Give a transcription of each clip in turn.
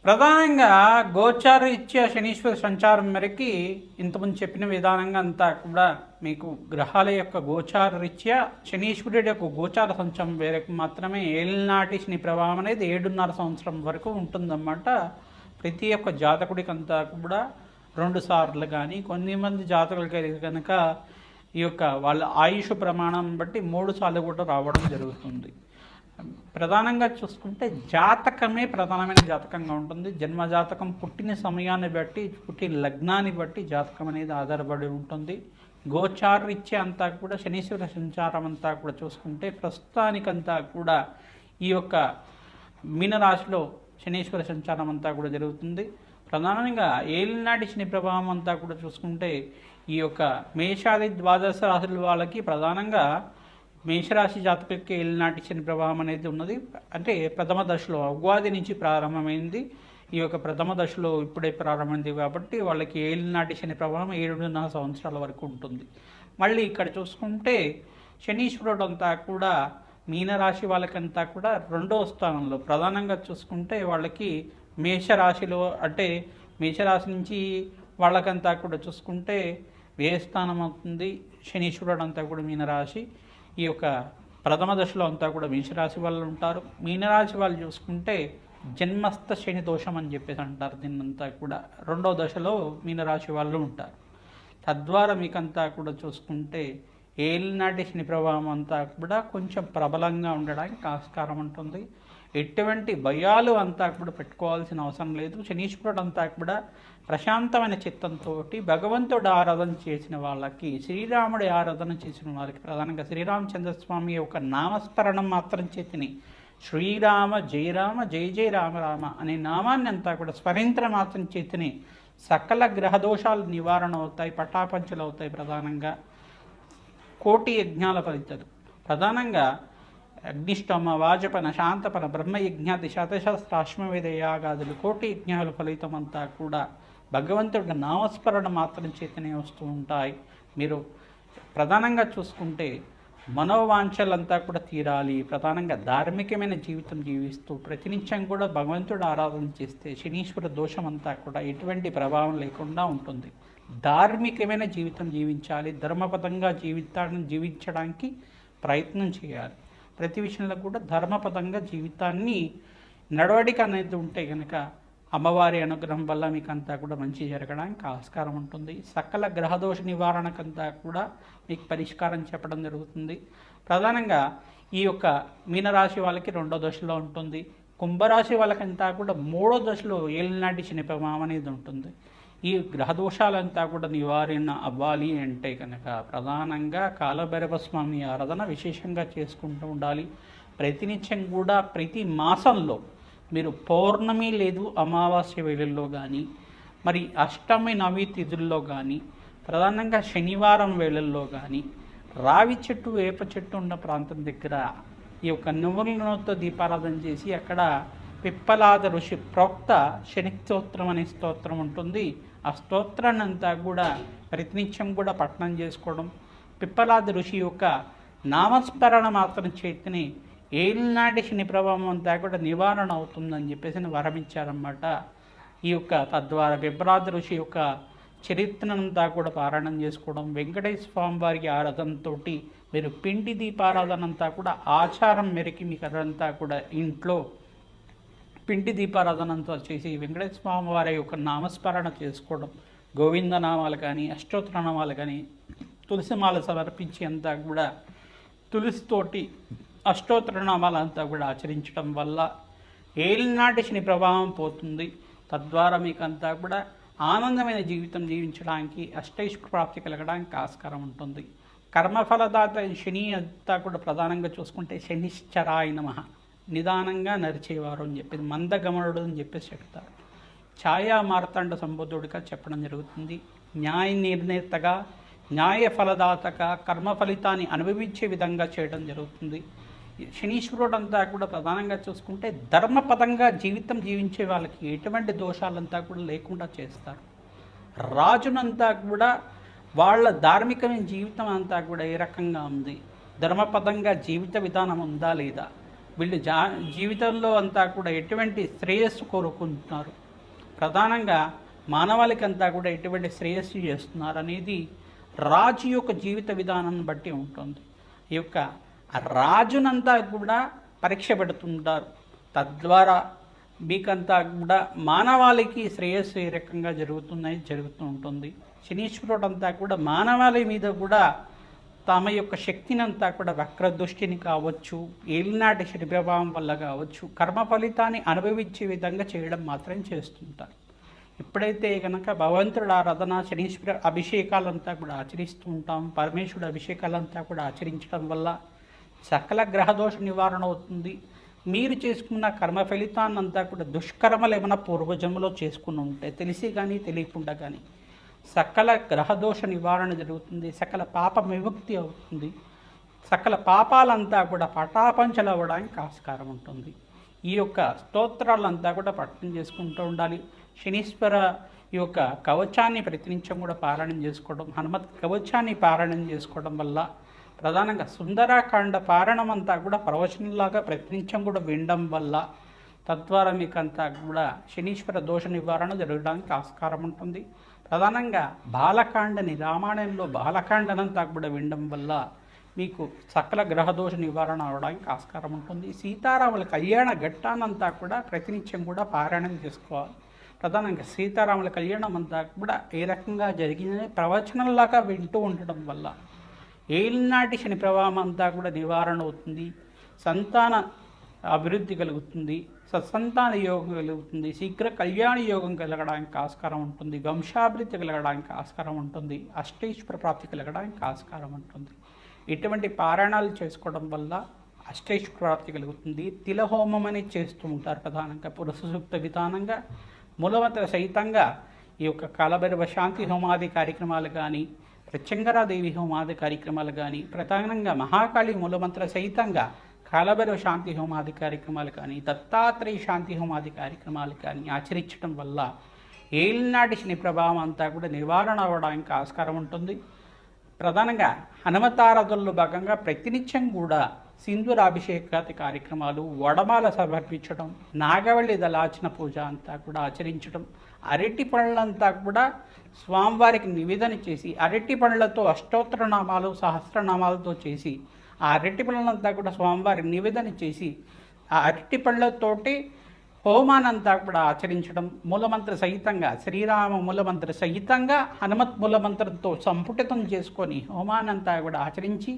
ప్రధానంగా గోచారరీత్యా శనీశ్వర సంచారం మేరకి ఇంతకుముందు చెప్పిన విధానంగా అంతా కూడా మీకు గ్రహాల యొక్క గోచారరీత్యా శనీశ్వరుడి యొక్క గోచార సంచారం మేరకు మాత్రమే ఏలినాటి శని ప్రభావం అనేది 7.5 సంవత్సరం వరకు ఉంటుందన్నమాట. ప్రతి ఒక్క జాతకుడికి అంతా కూడా 2 సార్లు కానీ కొన్నిమంది జాతకులకి కనుక ఈ యొక్క వాళ్ళ ఆయుష్ ప్రమాణం బట్టి 3 సార్లు కూడా రావడం జరుగుతుంది. ప్రధానంగా చూసుకుంటే జాతకమే ప్రధానమైన జాతకంగా ఉంటుంది. జన్మ జాతకం పుట్టిన సమయాన్ని బట్టి పుట్టిన లగ్నాన్ని బట్టి జాతకం అనేది ఆధారపడి ఉంటుంది. గోచారరీత్యా అంతా కూడా శనీశ్వర సంచారం అంతా కూడా చూసుకుంటే ప్రస్తుతానికంతా కూడా ఈ యొక్క మీనరాశిలో శనీశ్వర సంచారం అంతా కూడా జరుగుతుంది. ప్రధానంగా ఏలినాటి శని ప్రభావం అంతా కూడా చూసుకుంటే ఈ యొక్క మేషాది ద్వాదశ రాశుల వాళ్ళకి ప్రధానంగా మేషరాశి జాతకులకి ఏలినాటి శని ప్రభావం అనేది ఉన్నది. అంటే ప్రథమ దశలో ఉగాది నుంచి ప్రారంభమైంది. ఈ యొక్క ప్రథమ దశలో ఇప్పుడే ప్రారంభమైంది కాబట్టి వాళ్ళకి ఏలినాటి శని ప్రభావం 7.5 సంవత్సరాల వరకు ఉంటుంది. మళ్ళీ ఇక్కడ చూసుకుంటే శనీశ్వరుడు అంతా కూడా మీనరాశి వాళ్ళకంతా కూడా 2వ స్థానంలో ప్రధానంగా చూసుకుంటే వాళ్ళకి మేషరాశిలో అంటే మేషరాశి నుంచి వాళ్ళకంతా కూడా చూసుకుంటే వ్యయస్థానం అవుతుంది. శనీశ్వరుడు అంతా కూడా మీనరాశి ఈ యొక్క ప్రథమ దశలో అంతా కూడా మేషరాశి వాళ్ళు ఉంటారు. మీనరాశి వాళ్ళు చూసుకుంటే జన్మస్థ శని దోషం అని చెప్పేసి అంటారు. దీన్నంతా కూడా 2వ దశలో మీనరాశి వాళ్ళు ఉంటారు. తద్వారా మీకంతా కూడా చూసుకుంటే ఏలినాటి శని ప్రభావం అంతా కూడా కొంచెం ప్రబలంగా ఉండడానికి ఆస్కారం ఉంటుంది. ఎటువంటి భయాలు అంతా కూడా పెట్టుకోవాల్సిన అవసరం లేదు. శనీశ్వరుడు అంతా కూడా ప్రశాంతమైన చిత్తంతో భగవంతుడు ఆరాధన చేసిన వాళ్ళకి, శ్రీరాముడి ఆరాధన చేసిన వాళ్ళకి ప్రధానంగా శ్రీరామచంద్రస్వామి యొక్క నామస్మరణం మాత్రం చేతిని శ్రీరామ జయ రామ జయ జయ రామ రామ అనే నామాన్ని అంతా కూడా స్మరించడం మాత్రం చేతిని సకల గ్రహదోషాలు నివారణ అవుతాయి, పటాపంచలు అవుతాయి. ప్రధానంగా కోటి యజ్ఞాల ఫలితాలు ప్రధానంగా అగ్నిష్టమ వాజపన శాంతపన బ్రహ్మయజ్ఞాతి శతశస్త్రాశ్వమేధ యాగాదులు కోటి యజ్ఞాల ఫలితం అంతా కూడా భగవంతుడి నామస్మరణ మాత్రం చేతనే వస్తూ ఉంటాయి. మీరు ప్రధానంగా చూసుకుంటే మనోవాంఛలంతా కూడా తీరాలి. ప్రధానంగా ధార్మికమైన జీవితం జీవిస్తూ ప్రతినిత్యం కూడా భగవంతుడు ఆరాధన చేస్తే శనీశ్వర దోషం అంతా కూడా ఎటువంటి ప్రభావం లేకుండా ఉంటుంది. ధార్మికమైన జీవితం జీవించాలి. ధర్మపదంగా జీవించడానికి ప్రయత్నం చేయాలి. ప్రతి విషయంలో కూడా ధర్మపదంగా జీవితాన్ని నడవడిక అనేది ఉంటే కనుక అమ్మవారి అనుగ్రహం వల్ల మీకు అంతా కూడా మంచి జరగడానికి ఆస్కారం ఉంటుంది. సకల గ్రహదోష నివారణకంతా కూడా మీకు పరిష్కారం చెప్పడం జరుగుతుంది. ప్రధానంగా ఈ యొక్క మీనరాశి వాళ్ళకి 2వ దశలో ఉంటుంది. కుంభరాశి వాళ్ళకంతా కూడా 3వ దశలో ఏలినాటి శని ప్రభావం అనేది ఉంటుంది. ఈ గ్రహదోషాలంతా కూడా నివారణ అవ్వాలి అంటే కనుక ప్రధానంగా కాలభైరవ స్వామి ఆరాధన విశేషంగా చేసుకుంటూ ఉండాలి. ప్రతినిత్యం కూడా ప్రతి మాసంలో మీరు పౌర్ణమి లేదు అమావాస్య వేళల్లో కానీ మరి అష్టమి నవి తిథుల్లో కానీ ప్రధానంగా శనివారం వేళల్లో కానీ రావి చెట్టు వేప చెట్టు ఉన్న ప్రాంతం దగ్గర ఈ యొక్క నువ్వులతో దీపారాధన చేసి అక్కడ పిప్పలాద ఋషి ప్రోక్త శని స్తోత్రం అనే స్తోత్రం ఉంటుంది. ఆ స్తోత్రాన్ని అంతా కూడా ప్రతినిత్యం కూడా పఠనం చేసుకోవడం, పిప్పలాద ఋషి యొక్క నామస్మరణ మాత్రం చేతిని ఏలినాటి శని ప్రభావం అంతా కూడా నివారణ అవుతుందని చెప్పేసి వరమిచ్చారన్నమాట. ఈ యొక్క తద్వారా పిప్పలాద ఋషి యొక్క చరిత్రనంతా కూడా పారాయణం చేసుకోవడం, వెంకటేశ్వర స్వామి వారికి ఆరాధనతో మీరు పిండి దీపారాధన అంతా కూడా ఆచారం మేరకి మీకు అదంతా కూడా ఇంట్లో పిండి దీపారాధనంతో చేసి వెంకటేశ్వర స్వామి వారి యొక్క నామస్మరణ చేసుకోవడం, గోవిందనామాలు కానీ అష్టోత్తరనామాలు కానీ తులసిమాల సమర్పించి అంతా కూడా తులసితోటి అష్టోత్తరనామాలంతా కూడా ఆచరించడం వల్ల ఏలినాటి శని ప్రభావం పోతుంది. తద్వారా మీకు అంతా కూడా ఆనందమైన జీవితం జీవించడానికి అష్టైశ్వర్య ప్రాప్తి కలగడానికి ఆస్కారం ఉంటుంది. కర్మఫలదాత శని అంతా కూడా ప్రధానంగా చూసుకుంటే శనిశ్చరాయ నమః నిదానంగా నరిచేవారు అని చెప్పేసి మందగమనుడు అని చెప్పేసి చెప్తారు. ఛాయా మార్తాండ సంబుద్ధుడిగా చెప్పడం జరుగుతుంది. న్యాయ నిర్ణేతగా న్యాయ ఫలదాతగా కర్మ ఫలితాన్ని అనుభవించే విధంగా చేయడం జరుగుతుంది. శనీశ్వరుడు అంతా కూడా ప్రధానంగా చూసుకుంటే ధర్మపదంగా జీవితం జీవించే వాళ్ళకి ఎటువంటి దోషాలంతా కూడా లేకుండా చేస్తారు. రాజునంతా కూడా వాళ్ళ ధార్మికమైన జీవితం అంతా కూడా ఏ రకంగా ఉంది, ధర్మపదంగా జీవిత విధానం ఉందా లేదా, వీళ్ళు జీవితంలో అంతా కూడా ఎటువంటి శ్రేయస్సు కోరుకుంటున్నారు, ప్రధానంగా మానవాళికి అంతా కూడా ఎటువంటి శ్రేయస్సు చేస్తున్నారు అనేది రాజు యొక్క జీవిత విధానాన్ని బట్టి ఉంటుంది. ఈ యొక్క రాజునంతా కూడా పరీక్ష పెడుతుంటారు. తద్వారా మీకంతా కూడా మానవాళికి శ్రేయస్సు ఏ రకంగా జరుగుతూ ఉంటుంది. శనీశ్వరుడు అంతా కూడా మానవాళి మీద కూడా తమ యొక్క శక్తిని అంతా కూడా వక్రదృష్టిని కావచ్చు, ఏలినాటి శని ప్రభావం వల్ల కావచ్చు, కర్మ ఫలితాన్ని అనుభవించే విధంగా చేయడం మాత్రం చేస్తుంటారు. ఎప్పుడైతే కనుక భగవంతుడు ఆరాధన, శనీశ్వర అభిషేకాలంతా కూడా ఆచరిస్తూ ఉంటాం, పరమేశ్వరుడు అభిషేకాలంతా కూడా ఆచరించడం వల్ల సకల గ్రహదోష నివారణ అవుతుంది. మీరు చేసుకున్న కర్మ ఫలితాన్నంతా కూడా దుష్కర్మలు ఏమైనా పూర్వజన్మలో చేసుకుని ఉంటే తెలిసి కానీ తెలియకుండా కానీ సకల గ్రహదోష నివారణ జరుగుతుంది, సకల పాప విముక్తి అవుతుంది, సకల పాపాలంతా కూడా పటాపంచలు అవ్వడానికి ఆస్కారం ఉంటుంది. ఈ యొక్క స్తోత్రాలంతా కూడా పఠనం చేసుకుంటూ ఉండాలి. శనీశ్వర ఈ యొక్క కవచాన్ని ప్రతినిత్యం కూడా పారాయణం చేసుకోవడం, హనుమత్ కవచాన్ని పారాయణం చేసుకోవడం వల్ల ప్రధానంగా సుందరాకాండ పారాయణం అంతా కూడా ప్రవచనంలాగా ప్రతినిత్యం కూడా వినడం వల్ల తద్వారా మీకంతా కూడా శనీశ్వర దోష నివారణ జరగడానికి ఆస్కారం ఉంటుంది. ప్రధానంగా బాలకాండని, రామాయణంలో బాలకాండనంతా కూడా వినడం వల్ల మీకు సకల గ్రహదోష నివారణ అవడానికి ఆస్కారం ఉంటుంది. సీతారాముల కళ్యాణ ఘట్టానంతా కూడా ప్రతినిత్యం కూడా పారాయణం చేసుకోవాలి. ప్రధానంగా సీతారాముల కళ్యాణం అంతా కూడా ఏ రకంగా జరిగిందని ప్రవచనంలాగా వింటూ ఉండడం వల్ల ఏలినాటి శని ప్రభావం అంతా కూడా నివారణ అవుతుంది, సంతాన అభివృద్ధి కలుగుతుంది, సత్సంతాన యోగం కలుగుతుంది, శీఘ్ర కళ్యాణ యోగం కలగడానికి ఆస్కారం ఉంటుంది, వంశాభివృద్ధి కలగడానికి ఆస్కారం ఉంటుంది, అష్టైశ్వర ప్రాప్తి కలగడానికి ఆస్కారం ఉంటుంది. ఇటువంటి పారాయణాలు చేసుకోవడం వల్ల అష్టైశ్వర ప్రాప్తి కలుగుతుంది. తిలహోమం అనేది చేస్తూ ఉంటారు. ప్రధానంగా పురుష సూక్త విధానంగా మూలమంత్ర సహితంగా ఈ యొక్క కాలభైరవ శాంతి హోమాది కార్యక్రమాలు కానీ, ప్రత్యంగరాదేవి హోమాది కార్యక్రమాలు కానీ, ప్రధానంగా మహాకాళి మూలమంత్ర సహితంగా కాలభైరవ శాంతి హోమాది కార్యక్రమాలు కానీ, దత్తాత్రేయ శాంతి హోమాది కార్యక్రమాలు కానీ ఆచరించడం వల్ల ఏలినాటి శని ప్రభావం అంతా కూడా నివారణ అవ్వడానికి ఆస్కారం ఉంటుంది. ప్రధానంగా హనుమతారాధనలో భాగంగా ప్రతినిత్యం కూడా సింధూరాభిషేకాది కార్యక్రమాలు, వడమాల సమర్పించడం, నాగవల్లి దళార్చన పూజ అంతా కూడా ఆచరించడం, అరటి పళ్ళంతా కూడా స్వామివారికి నివేదన చేసి అరటి పళ్ళతో అష్టోత్తర నామాలు, సహస్రనామాలతో చేసి ఆ అరటి పళ్ళంతా కూడా స్వామివారికి నివేదన చేసి ఆ అరటి పళ్ళతోటి హోమానంతా కూడా ఆచరించడం, మూలమంత్ర సహితంగా శ్రీరామ మూలమంత్ర సహితంగా హనుమత్ మూలమంత్రంతో సంపుటితం చేసుకొని హోమానంతా కూడా ఆచరించి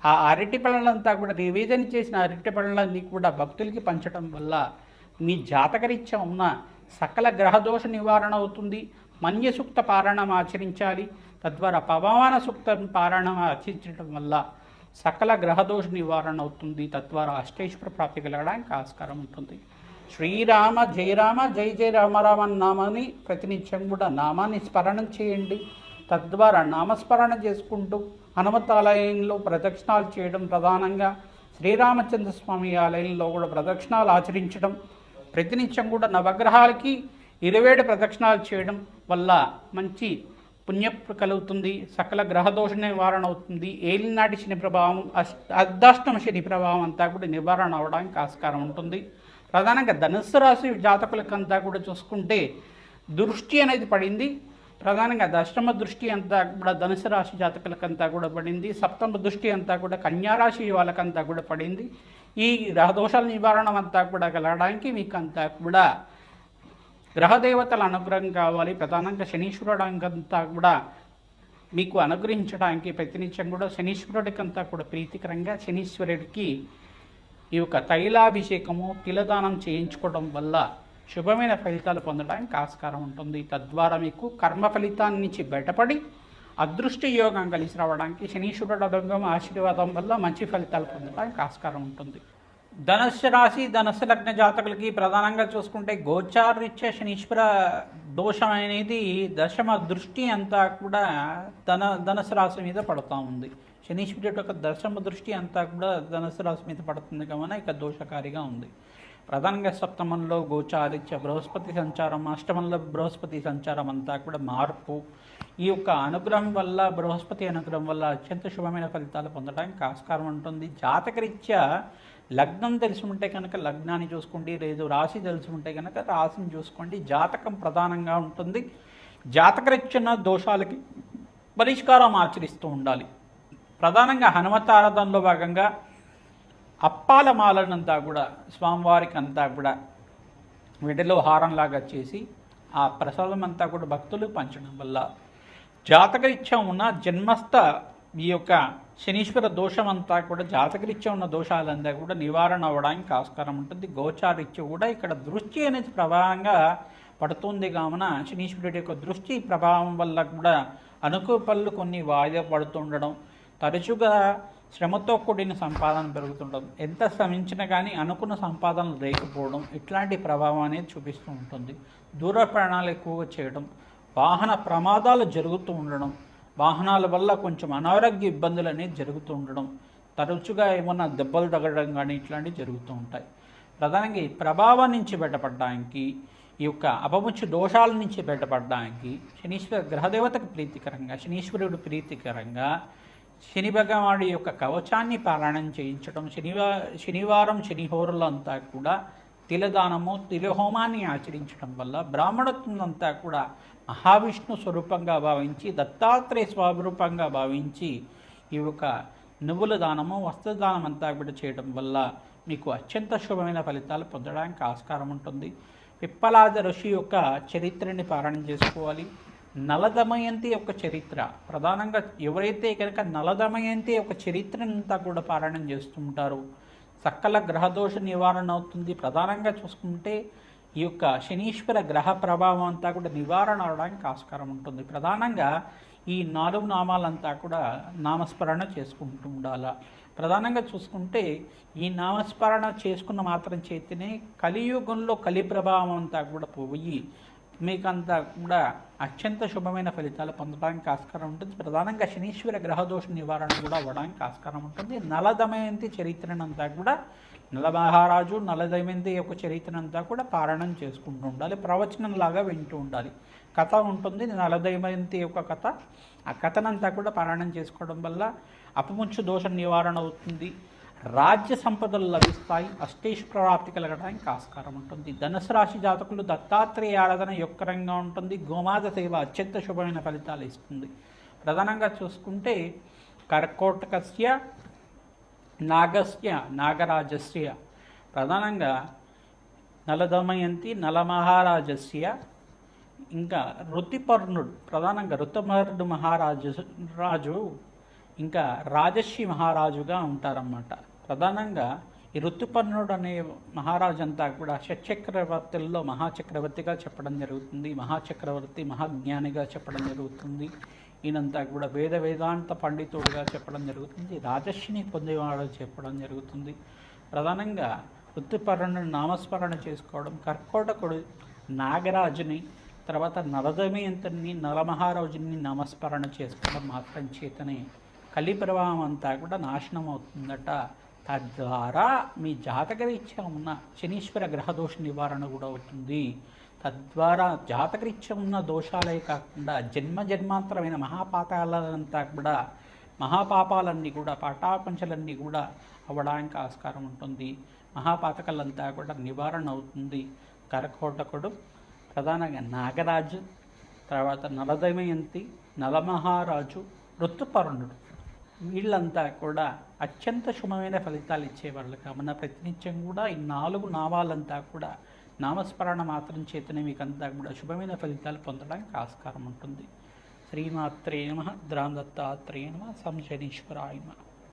ఆ అరటి పళ్ళంతా కూడా నివేదన చేసిన అరటి పళ్ళని కూడా భక్తులకి పంచడం వల్ల మీ జాతకరీత్యా ఉన్న సకల గ్రహదోష నివారణ అవుతుంది. మన్య సూక్త పారాయణం ఆచరించాలి. తద్వారా పవమాన సూక్త పారాయణం ఆచరించడం వల్ల సకల గ్రహదోష నివారణ అవుతుంది. తద్వారా అష్టైశ్వర ప్రాప్తి కలగడానికి ఆస్కారం ఉంటుంది. శ్రీరామ జయ రామ జయ జయ రామ రామ నామాన్ని ప్రతినిత్యం కూడా నామాన్ని స్మరణం చేయండి. తద్వారా నామస్మరణ చేసుకుంటూ హనుమత్ ఆలయంలో ప్రదక్షిణాలు చేయడం, ప్రధానంగా శ్రీరామచంద్ర స్వామి ఆలయంలో కూడా ప్రదక్షిణాలు ఆచరించడం, ప్రతినిత్యం కూడా నవగ్రహాలకి 27 ప్రదక్షిణాలు చేయడం వల్ల మంచి పుణ్యం కలుగుతుంది. సకల గ్రహదోష నివారణ అవుతుంది. ఏలినాటి శని ప్రభావం, అర్ధాష్టమ శని ప్రభావం అంతా కూడా నివారణ అవడానికి ఆస్కారం ఉంటుంది. ప్రధానంగా ధనుస్సు రాశి జాతకులకంతా కూడా చూసుకుంటే దృష్టి అనేది పడింది. ప్రధానంగా దశమ దృష్టి అంతా కూడా ధనుసు రాశి జాతకులకంతా కూడా పడింది. సప్తమ దృష్టి అంతా కూడా కన్యారాశి వాళ్ళకంతా కూడా పడింది. ఈ గ్రహదోషాల నివారణ అంతా కూడా కలగడానికి మీకు అంతా కూడా గ్రహదేవతల అనుగ్రహం కావాలి. ప్రధానంగా శనీశ్వరుడంతా కూడా మీకు అనుగ్రహించడానికి ప్రతినిత్యం కూడా శనీశ్వరుడికంతా కూడా ప్రీతికరంగా శనీశ్వరుడికి ఈ యొక్క తైలాభిషేకము, తిలదానం చేయించుకోవడం వల్ల శుభమైన ఫలితాలు పొందడానికి ఆస్కారం ఉంటుంది. తద్వారా మీకు కర్మ ఫలితాన్ని నుంచి బయటపడి అదృష్ట యోగం కలిసి రావడానికి శనీశ్వరుడు అనుగ్రహం, ఆశీర్వాదం వల్ల మంచి ఫలితాలు పొందడానికి ఆస్కారం ఉంటుంది. ధనుస్సు రాశి, ధనుస్సు లగ్న జాతకులకి ప్రధానంగా చూసుకుంటే గోచారరీత్యా శనీశ్వర దోషం అనేది దశమ దృష్టి అంతా కూడా ధనుస్సు రాశి మీద పడుతూ ఉంది. శనీశ్వరుడు యొక్క దశమ దృష్టి అంతా కూడా ధనుస్సు రాశి మీద పడుతుంది కావున ఇక దోషకారిగా ఉంది. ప్రధానంగా సప్తమంలో గోచారీత్యా బృహస్పతి సంచారం, అష్టమంలో బృహస్పతి సంచారం అంతా కూడా మార్పు. ఈ యొక్క అనుగ్రహం వల్ల, బృహస్పతి అనుగ్రహం వల్ల అత్యంత శుభమైన ఫలితాలు పొందడానికి ఆస్కారం ఉంటుంది. జాతకరీత్యా లగ్నం తెలిసి ఉంటే కనుక లగ్నాన్ని చూసుకోండి, లేదు రాశి తెలిసి ఉంటే కనుక రాశిని చూసుకోండి. జాతకం ప్రధానంగా ఉంటుంది. జాతకరీత్యా దోషాలకి పరిష్కారం ఆచరిస్తూ ఉండాలి. ప్రధానంగా హనుమత్ ఆరాధనలో భాగంగా అప్పాల మాలనంతా కూడా స్వామివారికి అంతా కూడా వీటిలో హారంలాగా చేసి ఆ ప్రసాదం అంతా కూడా భక్తులు పంచడం వల్ల జాతకరీత్యా ఉన్న జన్మస్థ ఈ యొక్క శనీశ్వర దోషం అంతా కూడా జాతకరీత్యా ఉన్న దోషాలంతా కూడా నివారణ అవ్వడానికి ఆస్కారం ఉంటుంది. గోచారీత్యా కూడా ఇక్కడ దృష్టి అనేది ప్రభావంగా పడుతుంది కావున శనీశ్వరుడి యొక్క దృష్టి ప్రభావం వల్ల కూడా అనుకూల పనులు కొన్ని వాయిదా పడుతుండడం, తరచుగా శ్రమతో కూడిన సంపాదన పెరుగుతుండడం, ఎంత శ్రమించినా కానీ అనుకున్న సంపాదనలు లేకపోవడం, ఇట్లాంటి ప్రభావం అనేది చూపిస్తూ ఉంటుంది. దూర ప్రయాణాలు ఎక్కువగా చేయడం, వాహన ప్రమాదాలు జరుగుతూ ఉండడం, వాహనాల వల్ల కొంచెం అనారోగ్య ఇబ్బందులు అనేది జరుగుతూ ఉండడం, తరచుగా ఏమన్నా దెబ్బలు తగలడం కానీ ఇట్లాంటివి జరుగుతూ ఉంటాయి. ప్రధానంగా ఈ ప్రభావం నుంచి బయటపడడానికి, ఈ యొక్క అపముచ్చు దోషాల నుంచి బయటపడడానికి శనీశ్వర గ్రహదేవతకు ప్రీతికరంగా, శనీశ్వరుడు ప్రీతికరంగా శని భగవానుడి యొక్క కవచాన్ని పారాయణం చేయించడం, శనివారం శనిహోరులు అంతా కూడా తిలదానము, తిలహోమాన్ని ఆచరించడం వల్ల బ్రాహ్మణత్వం అంతా కూడా మహావిష్ణు స్వరూపంగా భావించి, దత్తాత్రేయ స్వరూపంగా భావించి ఈ యొక్క నువ్వుల దానము, వస్త్రదానం అంతా కూడా చేయడం వల్ల మీకు అత్యంత శుభమైన ఫలితాలు పొందడానికి ఆస్కారం ఉంటుంది. పిప్పలాద ఋషి యొక్క చరిత్రని పారాయణం చేసుకోవాలి. నలదమయంతి యొక్క చరిత్ర ప్రధానంగా ఎవరైతే కనుక నలదమయంతి యొక్క చరిత్రనంతా కూడా పారాయణం చేస్తుంటారో సకల గ్రహదోష నివారణ అవుతుంది. ప్రధానంగా చూసుకుంటే ఈ యొక్క శనీశ్వర గ్రహ ప్రభావం అంతా కూడా నివారణ అవడానికి ఆస్కారం ఉంటుంది. ప్రధానంగా ఈ 4 నామాలంతా కూడా నామస్మరణ చేసుకుంటూ ఉండాలి. ప్రధానంగా చూసుకుంటే ఈ నామస్మరణ చేసుకున్న మాత్రం చేతినే కలియుగంలో కలి ప్రభావం అంతా కూడా పోయి మీకంతా కూడా అత్యంత శుభమైన ఫలితాలు పొందడానికి ఆస్కారం ఉంటుంది. ప్రధానంగా శనీశ్వర గ్రహదోష నివారణ కూడా అవ్వడానికి ఆస్కారం ఉంటుంది. నలదమయంతి చరిత్రనంతా కూడా నలమహారాజు నలదమయంతి యొక్క చరిత్రనంతా కూడా పారాయణం చేసుకుంటూ ఉండాలి. ప్రవచనంలాగా వింటూ ఉండాలి. కథ ఉంటుంది, నలదమయంతి యొక్క కథ. ఆ కథనంతా కూడా పారాయణం చేసుకోవడం వల్ల అపముచ్చు దోష నివారణ అవుతుంది. రాజ్య సంపదలు లభిస్తాయి. అష్టేశ్వర ప్రాప్తి కలగడానికి ఆస్కారం ఉంటుంది. ధనుసు రాశి జాతకులు దత్తాత్రేయ ఆరాధన యొక్కరంగా ఉంటుంది. గోమాత సేవ అత్యంత శుభమైన ఫలితాలు ఇస్తుంది. ప్రధానంగా చూసుకుంటే కర్కోటకస్య నాగస్య నాగరాజస్య ప్రధానంగా నలదమయంతి నలమహారాజస్య ఇంకా ఋతుపర్ణుడు ప్రధానంగా ఋతుపర్ణుడు రాజు ఇంకా రాజశ్రీ మహారాజుగా ఉంటారన్నమాట. ప్రధానంగా ఈ ఋతుపర్ణుడు అనే మహారాజు అంతా కూడా షట్చక్రవర్తుల్లో మహాచక్రవర్తిగా చెప్పడం జరుగుతుంది. మహాచక్రవర్తి మహాజ్ఞానిగా చెప్పడం జరుగుతుంది. ఈయనంతా కూడా వేదాంత పండితుడిగా చెప్పడం జరుగుతుంది. రాజశ్రీని పొందేవాడు చెప్పడం జరుగుతుంది. ప్రధానంగా ఋతుపర్ణుడు నామస్మరణ చేసుకోవడం, కర్కోటకుడు నాగరాజుని, తర్వాత నలదమయంతుని నలమహారాజుని నామస్మరణ చేసుకోవడం మాత్రం చేతనే కలి ప్రభావం అంతా కూడా నాశనం అవుతుందట. తద్వారా మీ జాతకరీత్యా ఉన్న శనీశ్వర గ్రహదోష నివారణ కూడా అవుతుంది. తద్వారా జాతకరీత్యా ఉన్న దోషాలే కాకుండా జన్మాంతరమైన మహాపాపాలన్నీ కూడా పాటాపంచలన్నీ కూడా అవ్వడానికి ఆస్కారం ఉంటుంది. మహాపాతకాలంతా కూడా నివారణ అవుతుంది. కర్కోటకుడు ప్రధానంగా నాగరాజు, తర్వాత నలదమయంతి, నలమహారాజు, ఋతుపర్ణుడు వీళ్ళంతా కూడా అత్యంత శుభమైన ఫలితాలు ఇచ్చేవాళ్ళు. కావున ప్రతినిత్యం కూడా ఈ 4 నామాలంతా కూడా నామస్మరణ మాత్రం చేతనే మీకంతా కూడా శుభమైన ఫలితాలు పొందడానికి ఆస్కారం ఉంటుంది. శ్రీమాత్రే నమః. దత్తాత్రేయ నమః. శనీశ్వరాయ నమః.